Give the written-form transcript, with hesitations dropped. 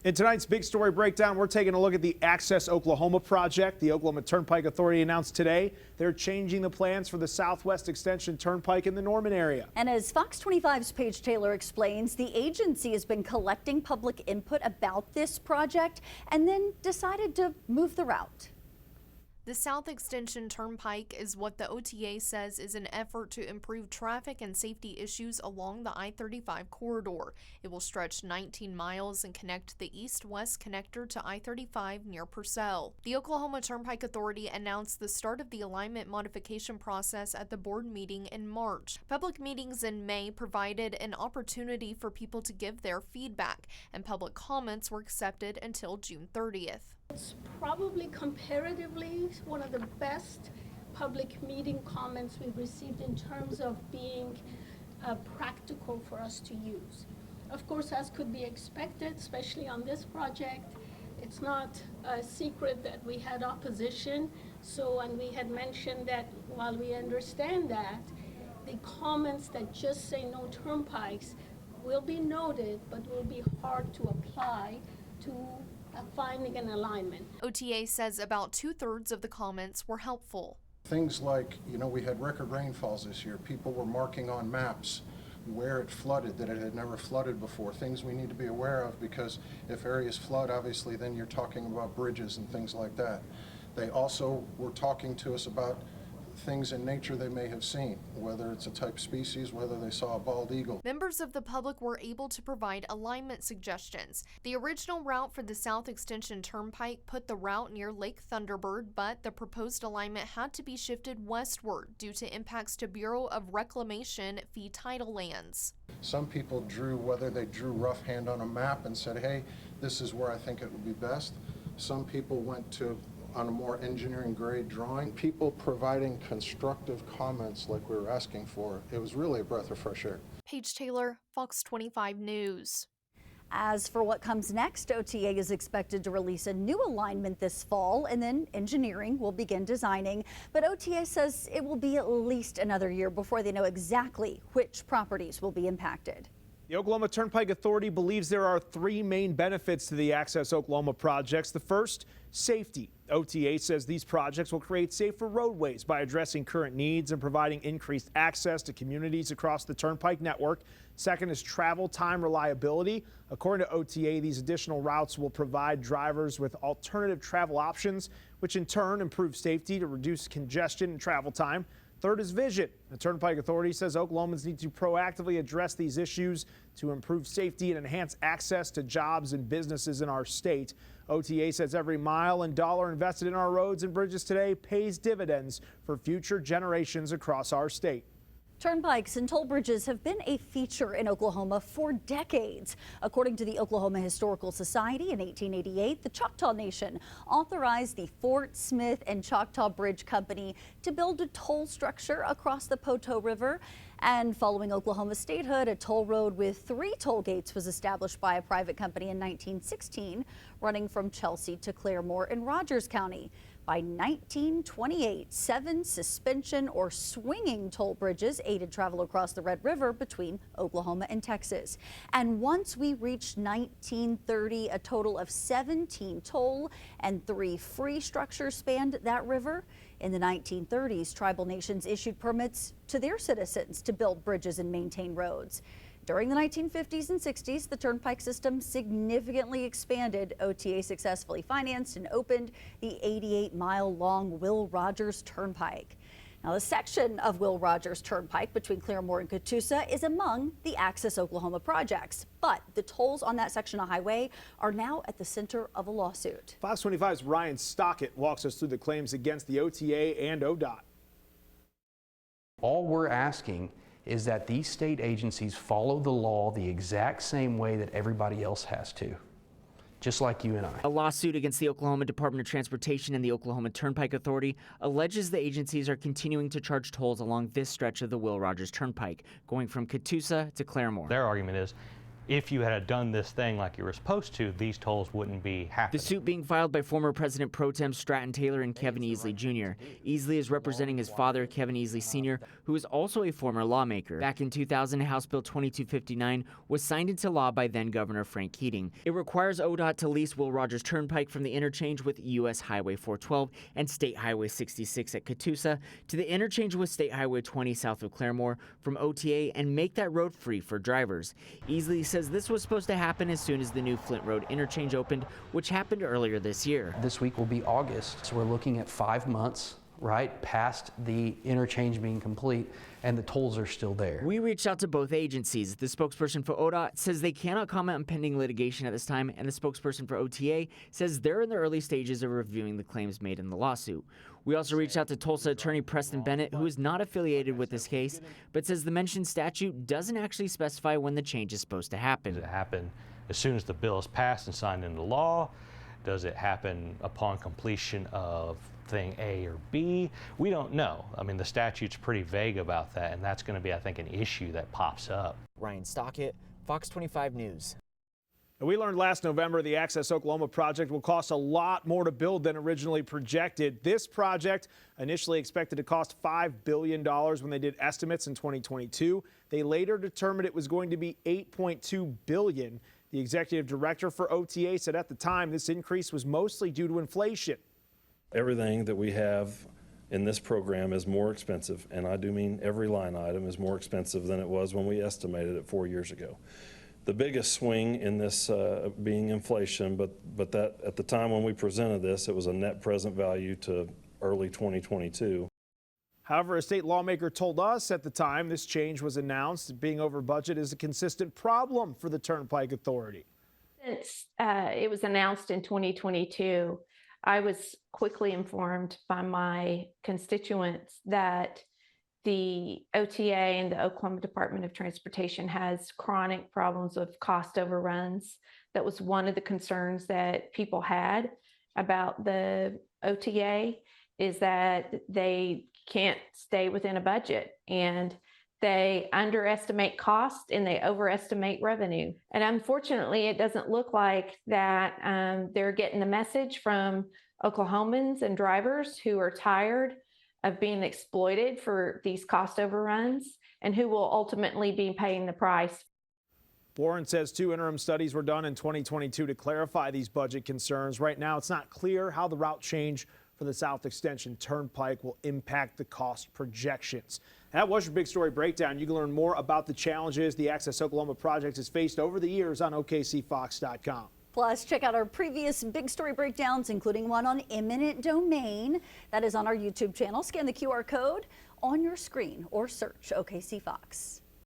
In tonight's Big Story Breakdown, we're taking a look at the Access Oklahoma project. The Oklahoma Turnpike Authority announced today they're changing the plans for the Southwest Extension Turnpike in the Norman area. And as Fox 25's Paige Taylor explains, the agency has been collecting public input about this project and then decided to move the route. The South Extension Turnpike is what the OTA says is an effort to improve traffic and safety issues along the I-35 corridor. It will stretch 19 miles and connect the east-west connector to I-35 near Purcell. The Oklahoma Turnpike Authority announced the start of the alignment modification process at the board meeting in March. Public meetings in May provided an opportunity for people to give their feedback, and public comments were accepted until June 30th. It's probably comparatively one of the best public meeting comments we've received in terms of being practical for us to use. Of course, as could be expected, especially on this project, it's not a secret that we had opposition. And we had mentioned that while we understand that, the comments that just say no turnpikes will be noted, but will be hard to apply to finding an alignment. OTA says about 2/3 of the comments were helpful. Things like, we had record rainfalls this year. People were marking on maps where it flooded, that it had never flooded before. Things we need to be aware of, because if areas flood, obviously then you're talking about bridges and things like that. They also were talking to us about things in nature they may have seen, whether it's a type species, whether they saw a bald eagle. Members of the public were able to provide alignment suggestions. The original route for the South Extension Turnpike put the route near Lake Thunderbird, but the proposed alignment had to be shifted westward due to impacts to Bureau of Reclamation fee title lands. Some people whether they drew rough hand on a map and said, hey, this is where I think it would be best. Some people went on a more engineering grade drawing. People providing constructive comments like we were asking for. It was really a breath of fresh air. Paige Taylor, Fox 25 News. As for what comes next, OTA is expected to release a new alignment this fall, and then engineering will begin designing. But OTA says it will be at least another year before they know exactly which properties will be impacted. The Oklahoma Turnpike Authority believes there are 3 main benefits to the Access Oklahoma projects. The first, safety. OTA says these projects will create safer roadways by addressing current needs and providing increased access to communities across the Turnpike network. Second is travel time reliability. According to OTA, these additional routes will provide drivers with alternative travel options, which in turn improve safety to reduce congestion and travel time. Third is vision. The Turnpike Authority says Oklahomans need to proactively address these issues to improve safety and enhance access to jobs and businesses in our state. OTA says every mile and dollar invested in our roads and bridges today pays dividends for future generations across our state. Turnpikes and toll bridges have been a feature in Oklahoma for decades. According to the Oklahoma Historical Society, in 1888, the Choctaw Nation authorized the Fort Smith and Choctaw Bridge Company to build a toll structure across the Poteau River. And following Oklahoma's statehood, a toll road with 3 toll gates was established by a private company in 1916, running from Chelsea to Claremore in Rogers County. By 1928, 7 suspension or swinging toll bridges aided travel across the Red River between Oklahoma and Texas. And once we reached 1930, a total of 17 toll and 3 free structures spanned that river. In the 1930s, tribal nations issued permits to their citizens to build bridges and maintain roads. During the 1950s and 60s, the turnpike system significantly expanded. OTA successfully financed and opened the 88-mile-long Will Rogers Turnpike. Now, the section of Will Rogers Turnpike between Claremore and Catoosa is among the Access Oklahoma projects, but the tolls on that section of highway are now at the center of a lawsuit. Fox 25's Ryan Stockett walks us through the claims against the OTA and ODOT. All we're asking is that these state agencies follow the law the exact same way that everybody else has to, just like you and I. A lawsuit against the Oklahoma Department of Transportation and the Oklahoma Turnpike Authority alleges the agencies are continuing to charge tolls along this stretch of the Will Rogers Turnpike, going from Catoosa to Claremore. Their argument is if you had done this thing like you were supposed to, these tolls wouldn't be happening. The suit being filed by former President Pro Tem Stratton Taylor and Kevin Easley Jr. Easley is representing his father, Kevin Easley Sr., who is also a former lawmaker. Back in 2000, House Bill 2259 was signed into law by then-Governor Frank Keating. It requires ODOT to lease Will Rogers Turnpike from the interchange with U.S. Highway 412 and State Highway 66 at Catoosa to the interchange with State Highway 20 south of Claremore from OTA and make that road free for drivers. Easley says this was supposed to happen as soon as the new Flint Road interchange opened, which happened earlier this year. This week will be August, so we're looking at 5 months, right, past the interchange being complete, and the tolls are still there. We reached out to both agencies. The spokesperson for ODOT says they cannot comment on pending litigation at this time, and the spokesperson for OTA says they're in the early stages of reviewing the claims made in the lawsuit. We also reached out to Tulsa attorney Preston Bennett, who is not affiliated with this case, but says the mentioned statute doesn't actually specify when the change is supposed to happen. Does it happen as soon as the bill is passed and signed into law? Does it happen upon completion of thing A or B? We don't know. I mean, the statute's pretty vague about that, and that's going to be, I think, an issue that pops up. Ryan Stockett, Fox 25 News. We learned last November the Access Oklahoma project will cost a lot more to build than originally projected. This project initially expected to cost $5 billion when they did estimates in 2022. They later determined it was going to be $8.2 billion. The executive director for OTA said at the time this increase was mostly due to inflation. Everything that we have in this program is more expensive, and I do mean every line item is more expensive than it was when we estimated it 4 years ago. The biggest swing in this being inflation, but that at the time when we presented this, it was a net present value to early 2022. However, a state lawmaker told us at the time this change was announced, being over budget is a consistent problem for the Turnpike Authority. Since it was announced in 2022, I was quickly informed by my constituents that the OTA and the Oklahoma Department of Transportation has chronic problems with cost overruns. That was one of the concerns that people had about the OTA, is that they can't stay within a budget and they underestimate cost and they overestimate revenue. And unfortunately, it doesn't look like that they're getting the message from Oklahomans and drivers who are tired of being exploited for these cost overruns and who will ultimately be paying the price. Warren says 2 interim studies were done in 2022 to clarify these budget concerns. Right now, it's not clear how the route change for the South Extension Turnpike will impact the cost projections. That was your Big Story Breakdown. You can learn more about the challenges the Access Oklahoma project has faced over the years on OKCFox.com. Plus, check out our previous Big Story breakdowns, including one on eminent domain. That is on our YouTube channel. Scan the QR code on your screen or search OKC Fox.